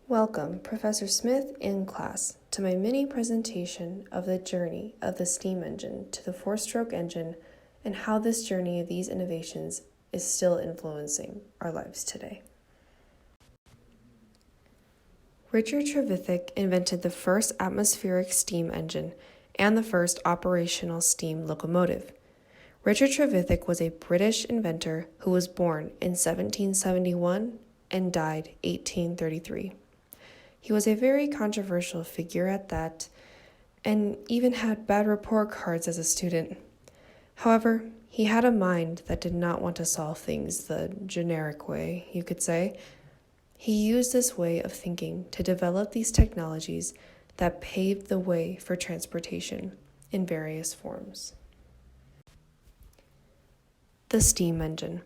Welcome, Professor Smith and class, to my mini presentation of the journey of the steam engine to the four-stroke engine and how this journey of these innovations is still influencing our lives today. Richard Trevithick invented the first atmospheric steam engine and the first operational steam locomotive. Richard Trevithick was a British inventor who was born in 1771 and died 1833. He was a very controversial figure at that, and even had bad report cards as a student. However, he had a mind that did not want to solve things the generic way, you could say. He used this way of thinking to develop these technologies that paved the way for transportation in various forms. The steam engine.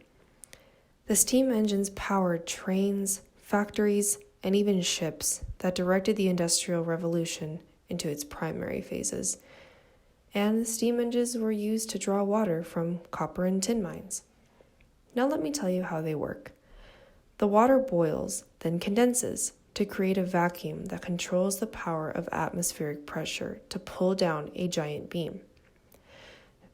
The steam engines powered trains, factories, and even ships that directed the Industrial Revolution into its primary phases. And the steam engines were used to draw water from copper and tin mines. Now let me tell you how they work. The water boils, then condenses to create a vacuum that controls the power of atmospheric pressure to pull down a giant beam.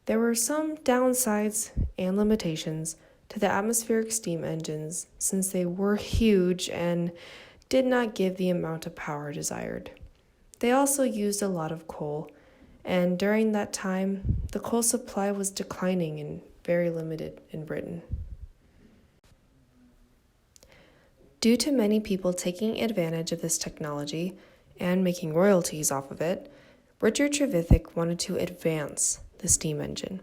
There were some downsides and limitations to the atmospheric steam engines since they were huge and did not give the amount of power desired. They also used a lot of coal, and during that time, the coal supply was declining and very limited in Britain. Due to many people taking advantage of this technology and making royalties off of it, Richard Trevithick wanted to advance the steam engine,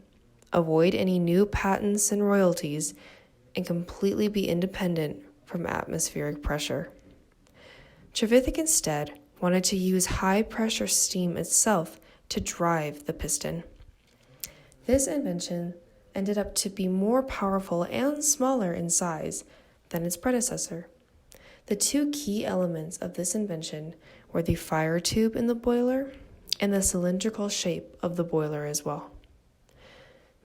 avoid any new patents and royalties, and completely be independent from atmospheric pressure. Trevithick instead wanted to use high-pressure steam itself to drive the piston. This invention ended up to be more powerful and smaller in size than its predecessor. The two key elements of this invention were the fire tube in the boiler and the cylindrical shape of the boiler as well.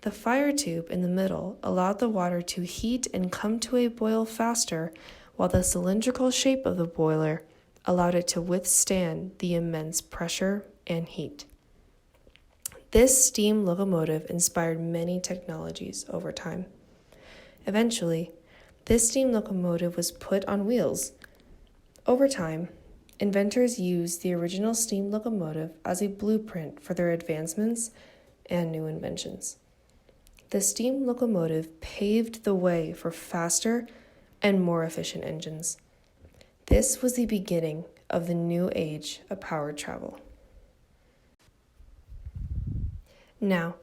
The fire tube in the middle allowed the water to heat and come to a boil faster, while the cylindrical shape of the boiler allowed it to withstand the immense pressure and heat. This steam locomotive inspired many technologies over time. Eventually, this steam locomotive was put on wheels. Over time, inventors used the original steam locomotive as a blueprint for their advancements and new inventions. The steam locomotive paved the way for faster and more efficient engines. This was the beginning of the new age of powered travel. Now,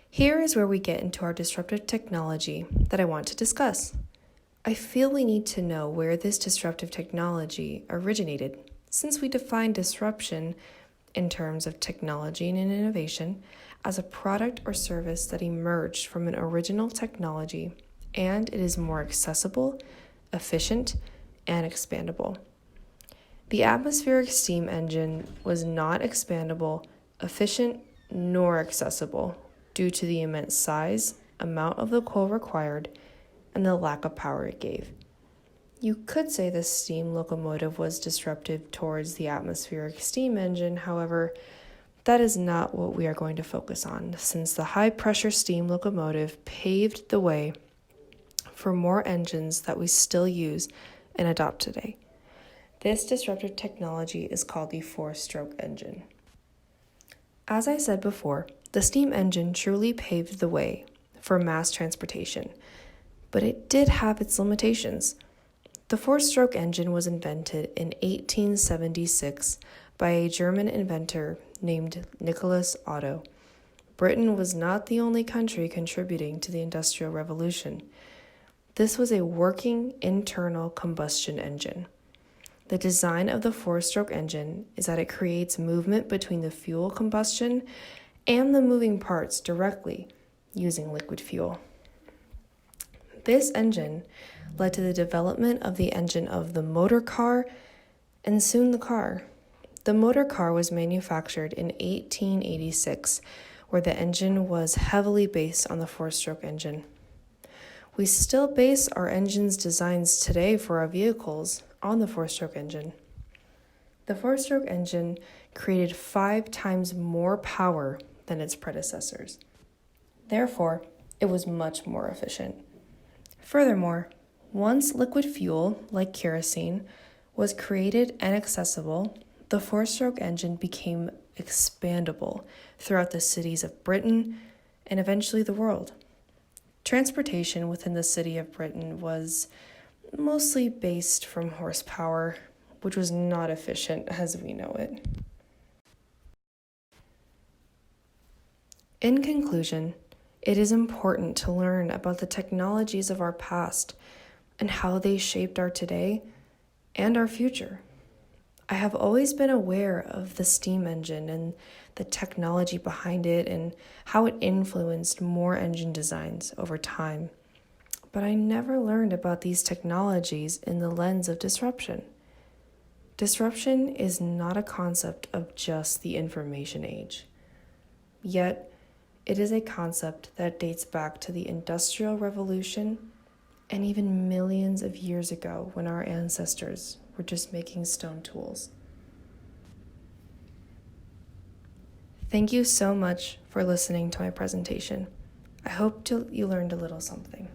here is where we get into our disruptive technology that I want to discuss. I feel we need to know where this disruptive technology originated, since we define disruption in terms of technology and innovation as a product or service that emerged from an original technology and it is more accessible, efficient, and expandable. The atmospheric steam engine was not expandable, efficient, nor accessible due to the immense size, amount of the coal required, and the lack of power it gave. You could say the steam locomotive was disruptive towards the atmospheric steam engine, however, that is not what we are going to focus on, since the high-pressure steam locomotive paved the way for more engines that we still use and adopt today. This disruptive technology is called the four-stroke engine. As I said before, the steam engine truly paved the way for mass transportation, but it did have its limitations. The four-stroke engine was invented in 1876 by a German inventor named Nicholas Otto. Britain was not the only country contributing to the Industrial Revolution. This was a working internal combustion engine. The design of the four-stroke engine is that it creates movement between the fuel combustion and the moving parts directly using liquid fuel. This engine led to the development of the engine of the motor car and soon the car. The motor car was manufactured in 1886, where the engine was heavily based on the four-stroke engine. We still base our engine's designs today for our vehicles on the four-stroke engine. The four-stroke engine created 5 times more power than its predecessors. Therefore, it was much more efficient. Furthermore, once liquid fuel, like kerosene, was created and accessible, the four-stroke engine became expandable throughout the cities of Britain and eventually the world. Transportation within the city of Britain was mostly based from horsepower, which was not efficient as we know it. In conclusion, it is important to learn about the technologies of our past and how they shaped our today and our future. I have always been aware of the steam engine and the technology behind it and how it influenced more engine designs over time. But I never learned about these technologies in the lens of disruption. Disruption is not a concept of just the information age. Yet, it is a concept that dates back to the Industrial Revolution and even millions of years ago when our ancestors were just making stone tools. Thank you so much for listening to my presentation. I hope you learned a little something.